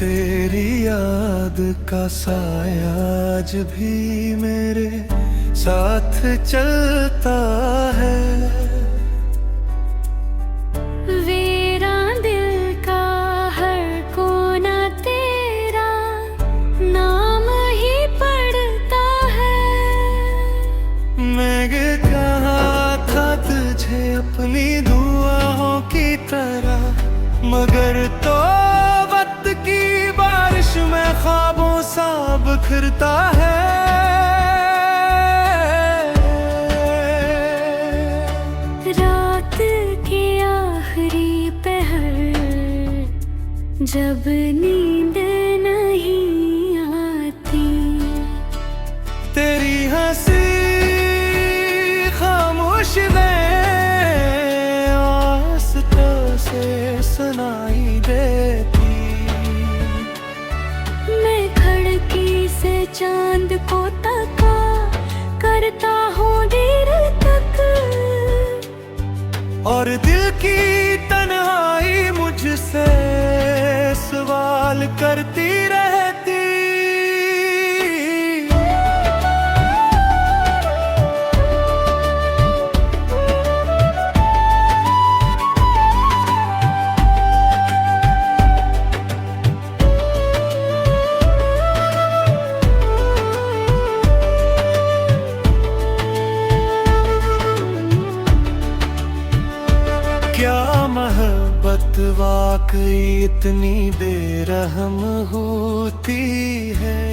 तेरी याद का साया आज भी मेरे साथ चलता है। मेरा दिल का हर कोना तेरा नाम ही पढ़ता है। मैं ये कहा था तुझे अपनी दुआओं की तरह, मगर तो वक्त की बारिश में ख्वाबों सा बिखरता है। रात के आखिरी पहर जब नींद नहीं आती, तेरी हंसी खामोश आस्था से सुनाई देती। मैं खिड़की से चांद को तका करता हूँ देर तक, और दिल की तन्हाई मुझसे सवाल करती रहती। क्या मोहब्बत वाकई इतनी बेरहम होती है,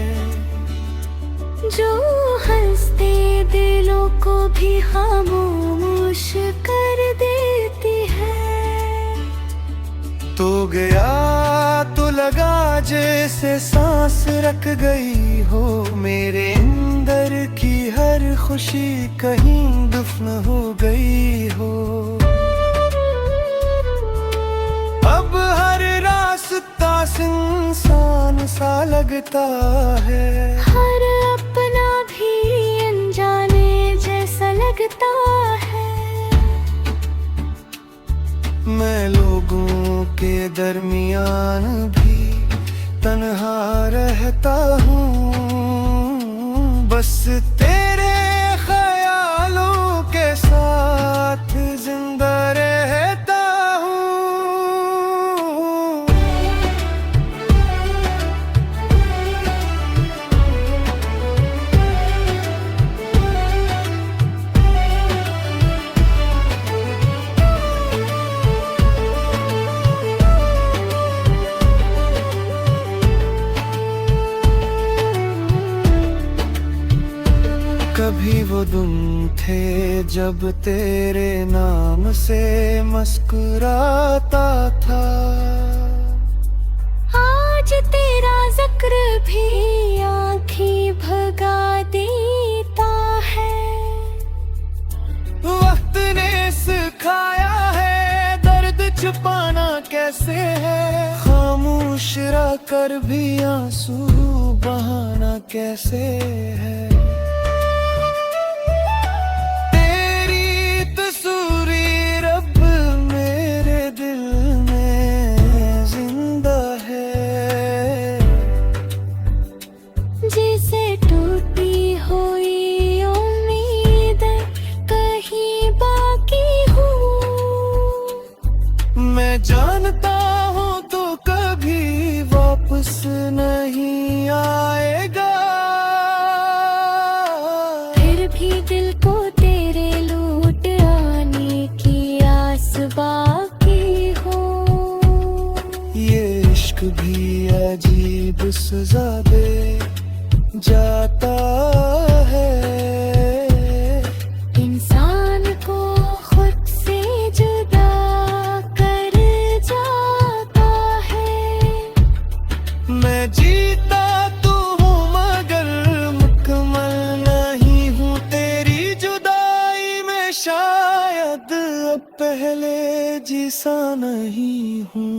जो हंसते दिलों को भी खामोश कर देती है। तो गया तो लगा जैसे सांस रख गई हो, मेरे अंदर की हर खुशी कहीं दफन हो गई हो। अब हर रास्ता सुनसान सा लगता है, हर अपना भी अनजाने जैसा लगता है। मैं लोगों के दरमियान भी तन्हा रहता हूँ, बस तेरे ख्यालों के साथ जिंदा रहता हूँ। कभी वो दिन थे जब तेरे नाम से मुस्कुराता था, आज तेरा जिक्र भी आँखें भगा देता है। वक्त ने सिखाया है दर्द छुपाना कैसे है, खामोश रह कर भी आंसू बहाना कैसे है। जैसे टूटी हुई उम्मीद कहीं बाकी हूँ, मैं जानता हूँ तो कभी वापस नहीं आएगा। फिर भी दिल को तेरे लौट आने की आस बाकी हो। ये इश्क भी अजीब सजा दे जाता है, इंसान को खुद से जुदा कर जाता है। मैं जीता तो हूँ मगर मुकम्मल नहीं हूँ तेरी जुदाई में, शायद अब पहले जैसा नहीं हूँ।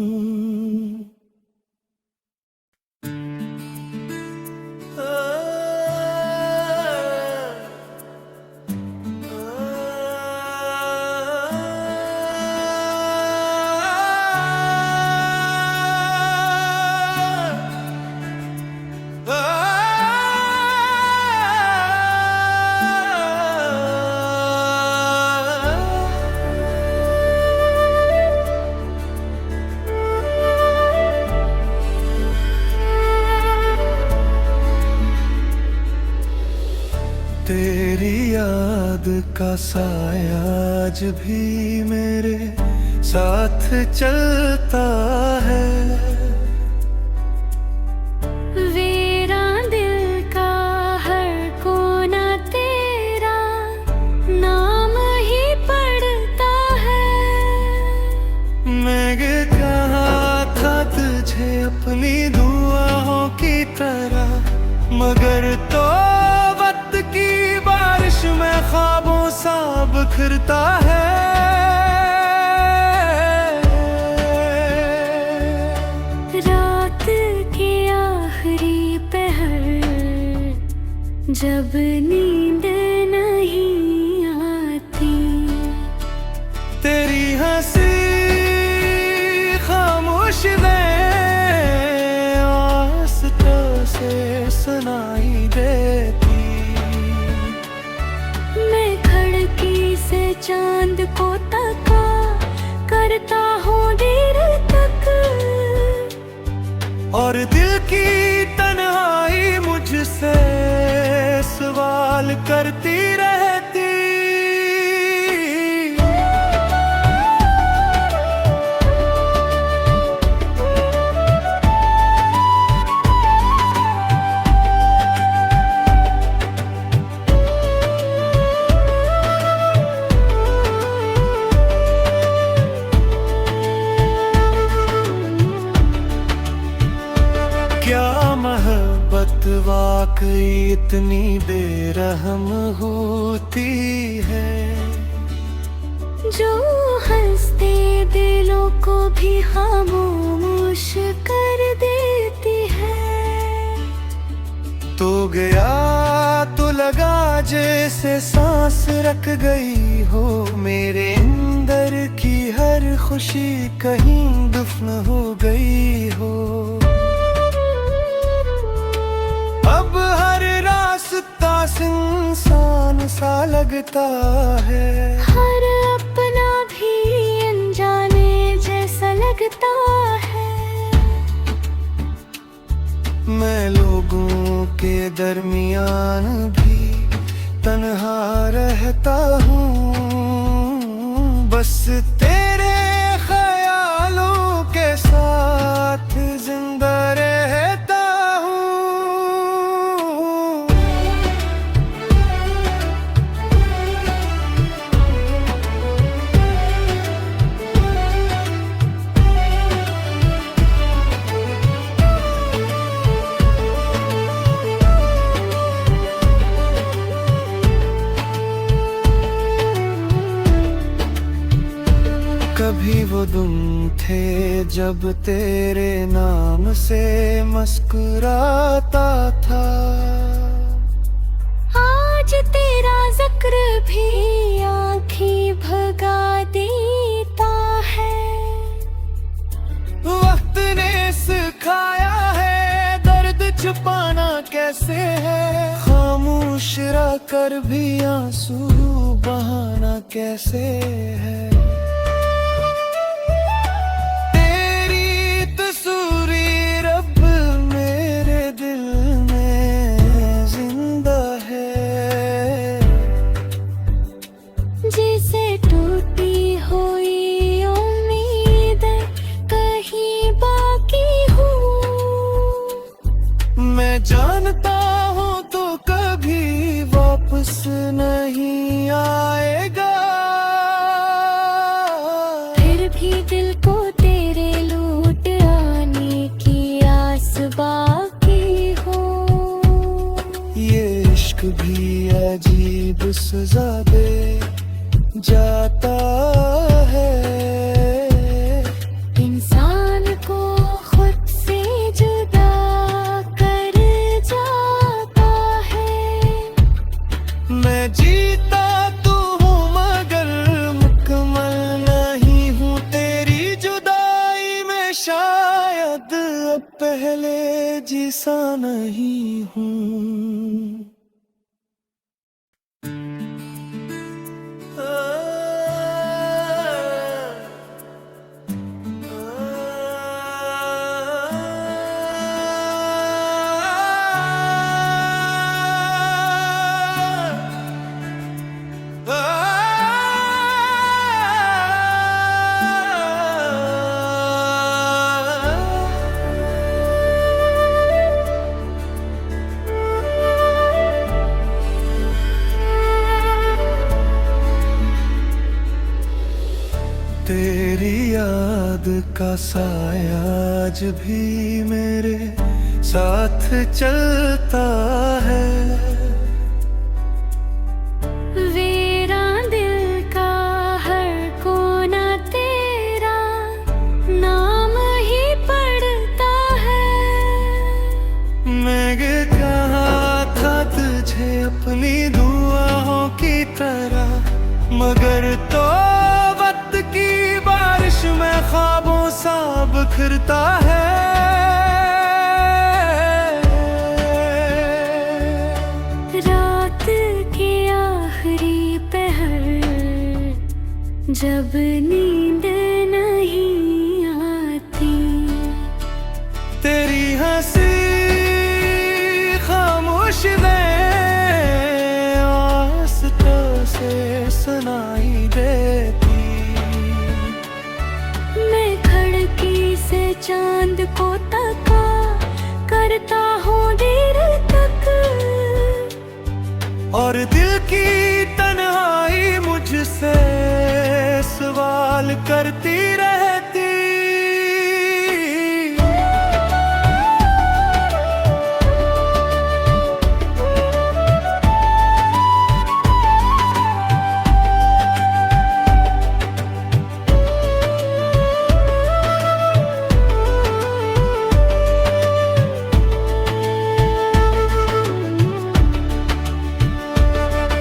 साया आज भी मेरे साथ चलता है। मेरा दिल का हर कोना तेरा नाम ही पढ़ता है। मैं ये कहा था तुझे अपनी दुआओं की तरह, मगर तो वक्त की बारिश में ख्वाबों सा बिखरता है। रात के आखिरी पहर जब नींद नहीं आती, तेरी हंसी खामोश आस्तों से सुनाई देती। मैं खिड़की से चांद को तका करता हूँ देर तक, और दिल की तन्हाई मुझसे सवाल करती रहती। क्या मोहब्बत वाकई इतनी बेरहम होती है, जो हंसते दिलों को भी खामोश कर देती है। तो गया तो लगा जैसे सांस रख गई हो, मेरे अंदर की हर खुशी कहीं दफन हो गई हो। अब हर रास्ता सुनसान सा लगता है, हर अपना भी अनजाने जैसा लगता है। मैं लोगों के दरमियान भी तन्हा रहता हूँ, बस तेरे ख्यालों के साथ जिंदा रहता हूँ। कभी वो दिन थे जब तेरे नाम से मुस्कुराता था, आज तेरा जिक्र भी आँखें भगा देता है। वक्त ने सिखाया है दर्द छुपाना कैसे है, खामोश रह कर भी आंसू बहाना कैसे है। जैसे टूटी हुई उम्मीद कहीं बाकी हूँ, मैं जानता हूँ तो कभी वापस नहीं आएगा। फिर भी दिल को तेरे लौट आने की आस बाकी हो। ये इश्क भी अजीब सजा दे जाता है, इंसान को खुद से जुदा कर जाता है। मैं जीता तो हूँ मगर मुकम्मल नहीं हूँ तेरी जुदाई में, शायद अब पहले जैसा नहीं हूँ। Ah तेरी याद का साया आज भी मेरे साथ चलता है। मेरा दिल का हर कोना तेरा नाम ही पढ़ता है। मैं ये कहा था तुझे अपनी दुआओं की तरह, मगर तो वक्त की बारिश में ख्वाबों सा बिखरता है। रात के आखिरी पहर जब नींद नहीं आती, तेरी हंसी खामोश आस्तों से सुनाई देती। मैं खिड़की से चांद को तका करता हूँ देर तक, और दिल की तन्हाई मुझसे सवाल करती रहती।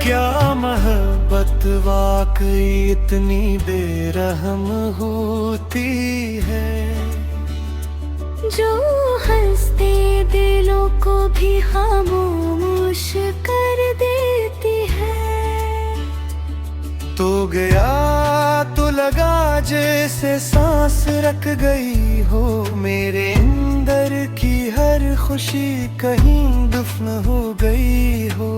क्या मोहब्बत वाकई इतनी बेरहम होती है, जो हंसते दिलों को भी खामोश कर देती है। तो गया तो लगा जैसे सांस रख गई हो, मेरे अंदर की हर खुशी कहीं दफन हो गई हो।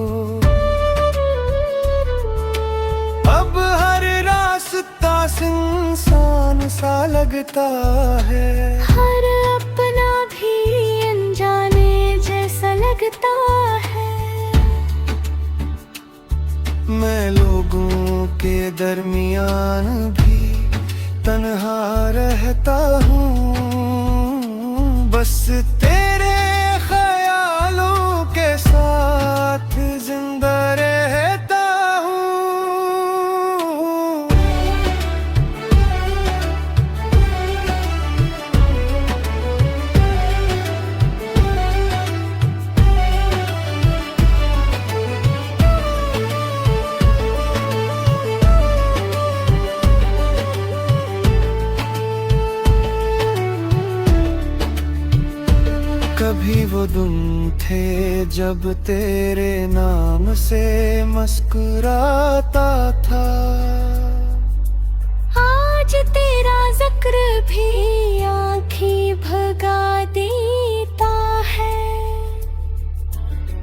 अब हर रास्ता सुनसान सा लगता है, हर अपना भी अनजाने जैसा लगता है। मैं लोगों के दरमियान भी तन्हा रहता हूँ, बस तेरे ख्यालों के साथ जिंदा रहता हूँ। कभी वो दिन थे जब तेरे नाम से मुस्कुराता था, आज तेरा जिक्र भी आँखें भगा देता है।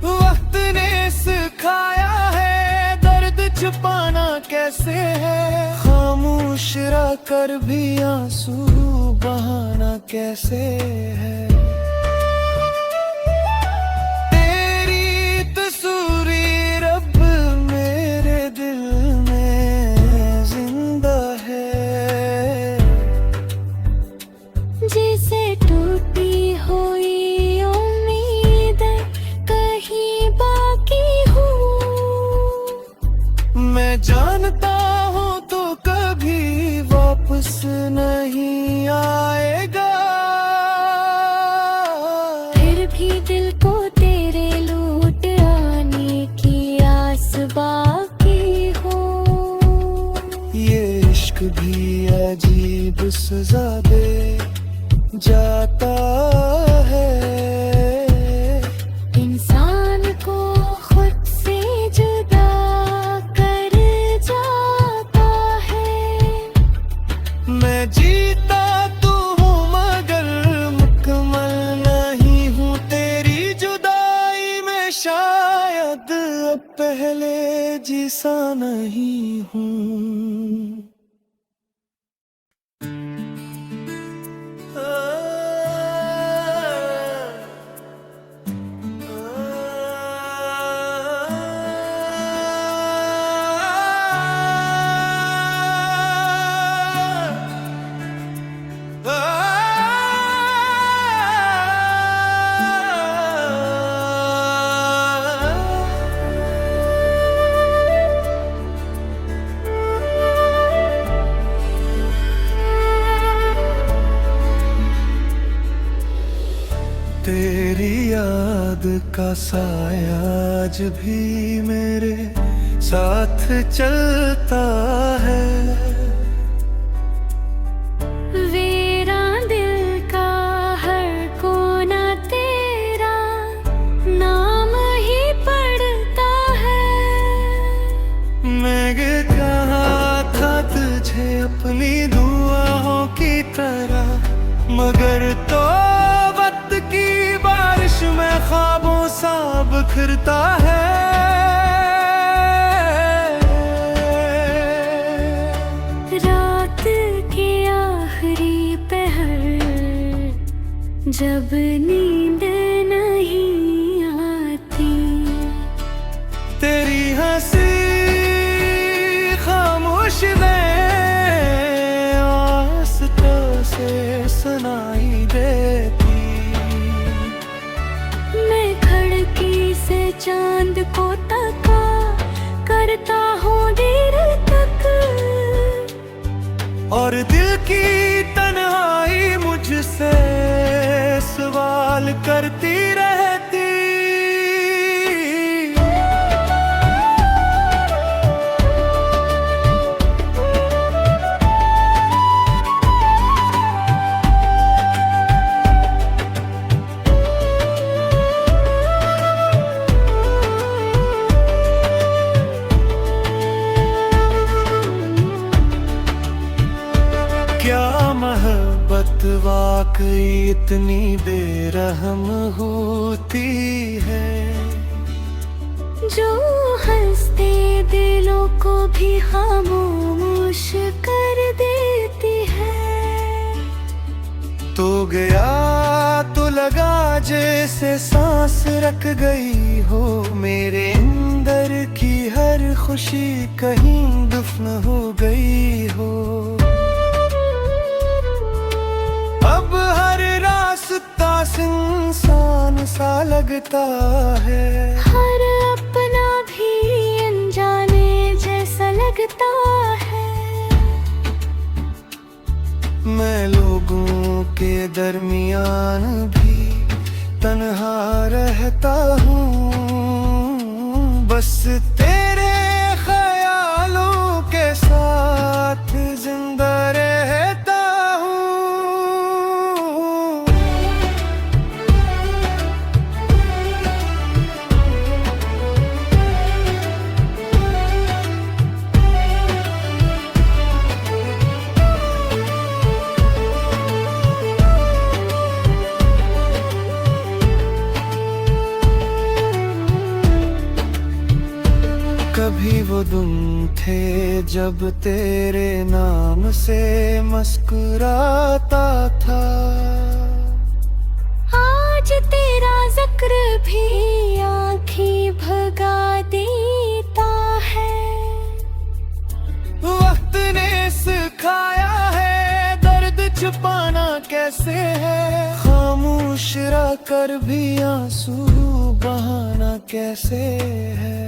वक्त ने सिखाया है दर्द छुपाना कैसे है, खामोश रह कर भी आंसू बहाना कैसे है। जैसे टूटी हुई उम्मीद कहीं बाकी हूँ, मैं जानता हूँ तो कभी वापस नहीं आएगा। फिर भी दिल को तेरे लौट आने की आस बाकी हो। ये इश्क भी अजीब सजा दे जाता है, इंसान को खुद से जुदा कर जाता है। मैं जीता तो हूँ मगर मुकम्मल नहीं हूँ तेरी जुदाई में, शायद अब पहले जैसा नहीं हूँ। याद का साया आज भी मेरे साथ चलता है। मेरा दिल का हर कोना तेरा नाम ही पढ़ता है। मैं ये कहा था तुझे अपनी दुआओं की तरह, मगर तो वक्त की बारिश में ख्वाबों सा बिखरता है। रात के आखिरी पहर जब नींद नहीं आती, तेरी हंसी खामोश आस्तों से सुनाई देती। मैं खिड़की से चांद को तका करता हूँ देर तक, और दिल की तन्हाई मुझसे सवाल करती रहती। क्या मोहब्बत वाकई इतनी बेरहम होती है, जो हंसते दिलों को भी खामोश कर देती है। तो गया तो लगा जैसे सांस रख गई हो, मेरे अंदर की हर खुशी कहीं दफन हो गई हो। अब हर रास्ता सुनसान सा लगता है, हर अपना भी अनजाने जैसा लगता है। मैं लोगों के दरमियान भी तन्हा रहता हूँ, बस तेरे ख्यालों के साथ जिंदा रहता हूँ। कभी वो दिन थे जब तेरे नाम से मुस्कुराता था, आज तेरा जिक्र भी आँखें भगा देता है। वक्त ने सिखाया है दर्द छुपाना कैसे है, खामोश रह कर भी आंसू बहाना कैसे है।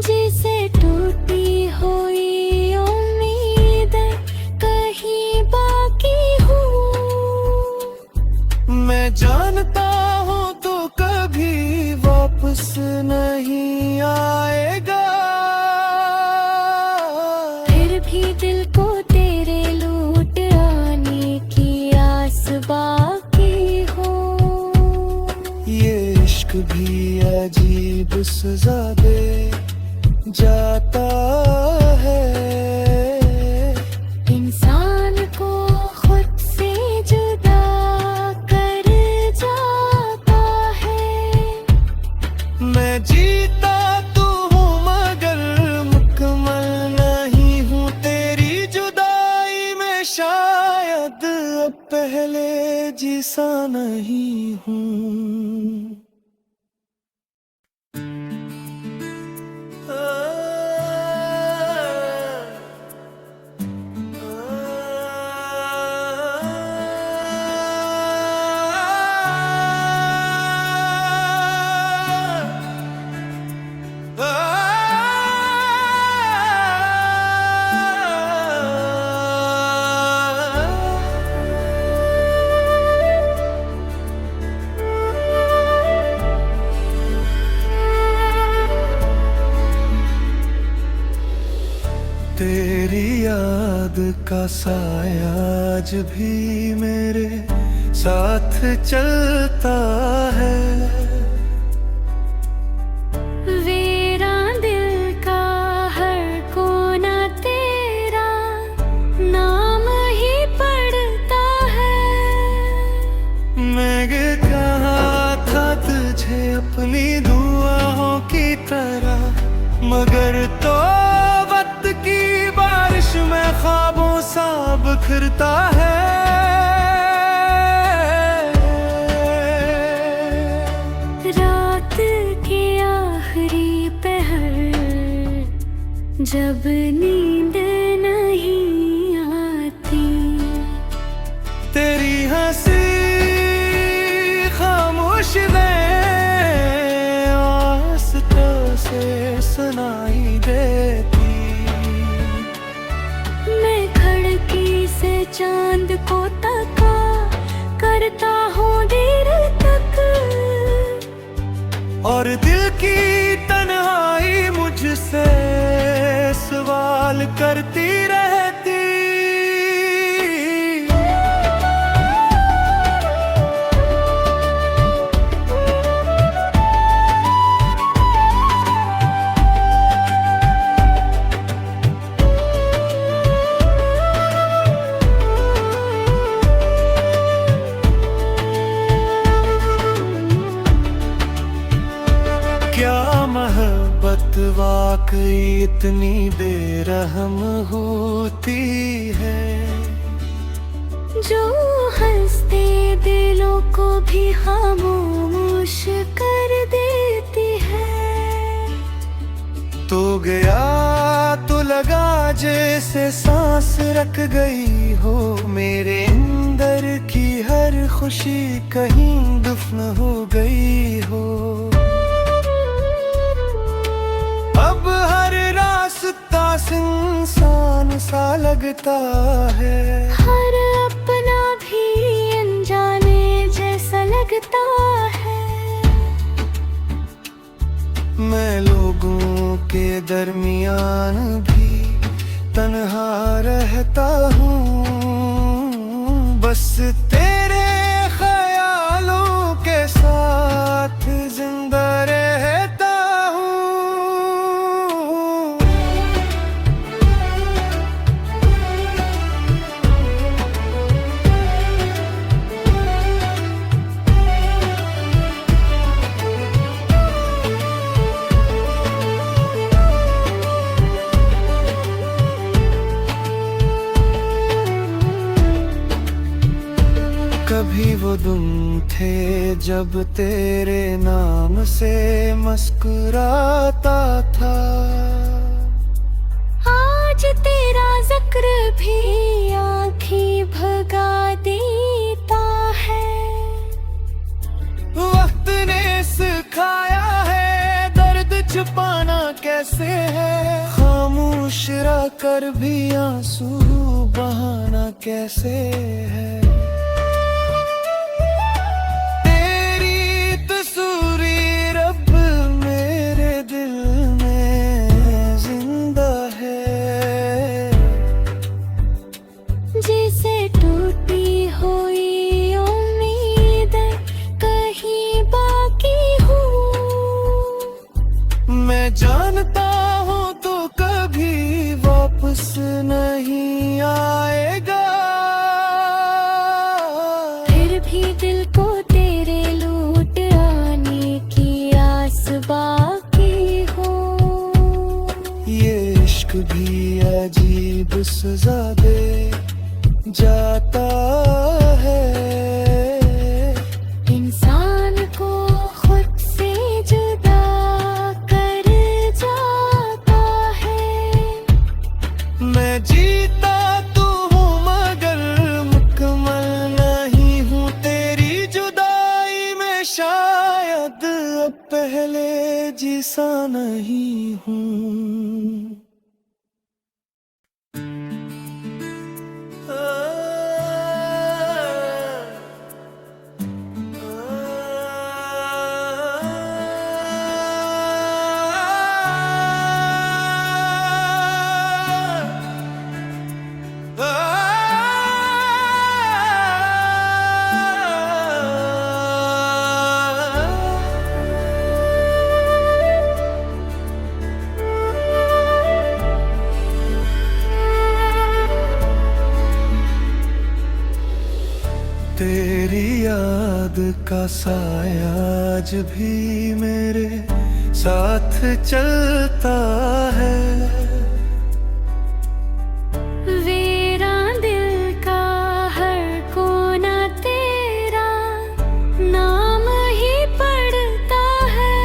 जैसे टूटी हुई उम्मीद कहीं बाकी हूँ, मैं जानता हूँ तो कभी वापस नहीं आएगा। फिर भी दिल को तेरे लौट आने की आस बाकी हो। ये इश्क भी अजीब सजा दे जाता है, इंसान को खुद से जुदा कर जाता है। मैं जीता तो हूँ मगर मुकम्मल नहीं हूँ तेरी जुदाई में, शायद अब पहले जैसा नहीं हूँ। का साया आज भी मेरे साथ चलता है। मेरा दिल का हर कोना तेरा नाम ही पढ़ता है। मैं ये कहा था तुझे अपनी दुआओं की तरह, मगर तो वक्त की बारिश में ख्वाबों सा बिखरता है। रात के आखिरी पहर जब नींद नहीं आती, तेरी हंसी खामोश आस्तों से सुनाई देती। मैं खिड़की से चांद को तका करता हूँ देर तक, और दिल की तन्हाई मुझसे सवाल करती रहती। क्या मोहब्बत वाकई इतनी बेरहम होती है, जो हंसते दिलों को भी खामोश कर देती है। तो गया तो लगा जैसे सांस रख गई हो, मेरे अंदर की हर खुशी कहीं दफन हो गई हो। अब हर रास्ता सुनसान सा लगता है, हर अपना भी अनजाने जैसा लगता है। मैं लोगों के दरमियान भी तन्हा रहता हूँ, बस तेरे ख्यालों के साथ जिंदा रहता हूँ। कभी वो दिन थे जब तेरे नाम से मुस्कुराता था, आज तेरा जिक्र भी आँखें भगा देता है। वक्त ने सिखाया है दर्द छुपाना कैसे है, खामोश रह कर भी आंसू बहाना कैसे है। जैसे टूटी हुई उम्मीद कहीं बाकी हूँ। मैं जानता हूँ तो कभी वापस नहीं आएगा, फिर भी दिल को तेरे लौट आने की आस बाकी हो। ये इश्क भी अजीब सजा दे जाता है, इंसान को खुद से जुदा कर जाता है। मैं जीता तो हूँ मगर मुकम्मल नहीं हूँ तेरी जुदाई में, शायद अब पहले जैसा नहीं हूँ। तेरी याद का साया आज भी मेरे साथ चलता है। मेरा दिल का हर कोना तेरा नाम ही पढ़ता है।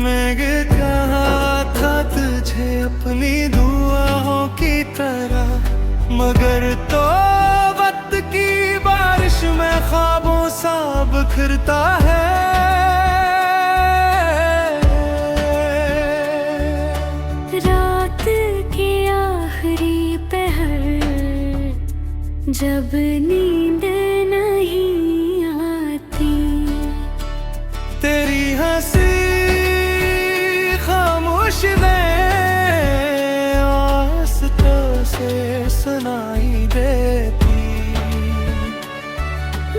मैं ये कहा था तुझे अपनी दुआओं की तरह, मगर तो वक्त की बारिश में ख्वाबों सा बिखरता है। रात के आखिरी पहर जब नींद नहीं आती, तेरी हंसी खामोश आस्तों से सुनाई देती।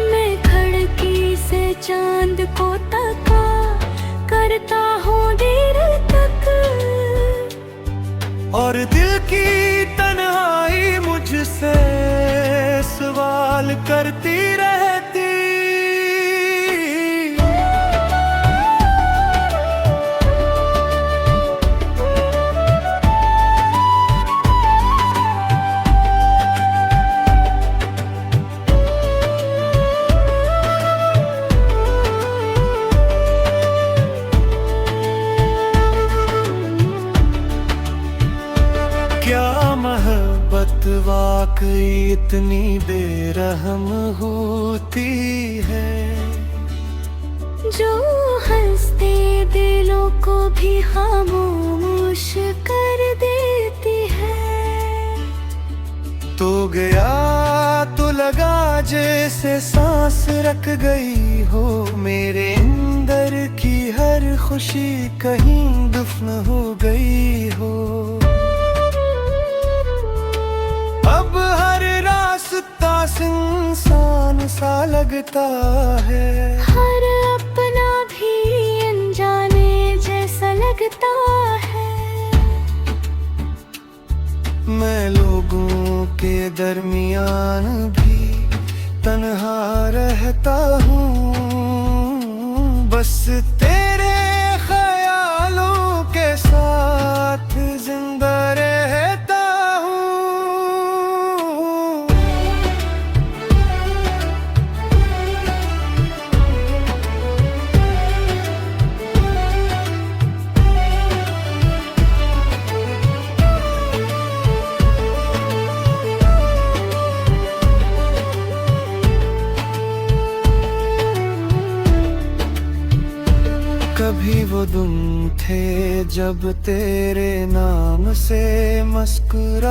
मैं खिड़की से चांद को तका करता हूँ देर तक, और दिल की तन्हाई मुझसे सवाल करती रहती। क्या मोहब्बत वाकई इतनी बेरहम होती है, जो हंसते दिलों को भी खामोश कर देती है। तो गया तो लगा जैसे सांस रख गई हो, मेरे अंदर की हर खुशी कहीं दफन हो गई हो। अब हर रास्ता सुनसान सा लगता है, हर अपना भी अनजाने जैसा लगता है। मैं लोगों के दरमियान भी तन्हा रहता हूँ, बस तेरे ख्यालों के साथ जिंदा रहता हूँ। कभी वो दिन थे जब तेरे नाम से मुस्कुरा